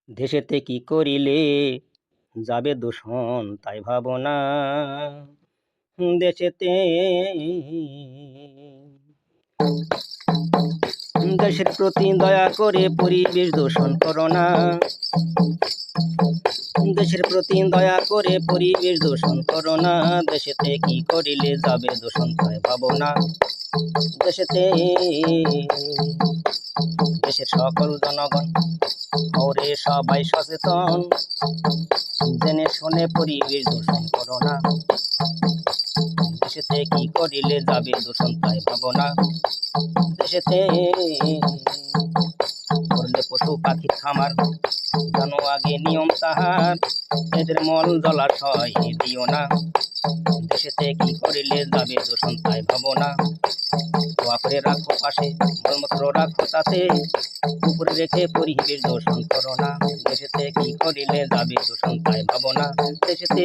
দেশেতে কি করিলে যাবে দূষণ তাই ভাবনা। দেশেতে দেশের প্রতি দয়া করে পরিবেশ দূষণ করো না। দেশের প্রতি দয়া করে পরিবেশ দূষণ করো না। দেশেতে কি করিলে যাবে দূষণ তাই ভাবনা। দেশেতে দেশের সকল জনগণ ওরে সবাই সচেতন, জেনে শুনে পরিবেশ দূষণ করো না। দেশেতে কি করিলে যাবে দূষণ তাই ভাবনা। দেশেতে করলে পশু পাখি খামার, জানো আগে নিয়ম তাহার, এদের মল জলাশয় দিও না। দেশেতে কি করিলে যাবে দূষণ তাই ভাবনা। ধোয়া করে রাখো পাশে, মলমূত্র রাখো তাতে, উপরে রেখে পরিবেশ দূষণ করো না। দেশেতে কি করিলে যাবে দূষণ তাই ভাবনা। দেশেতে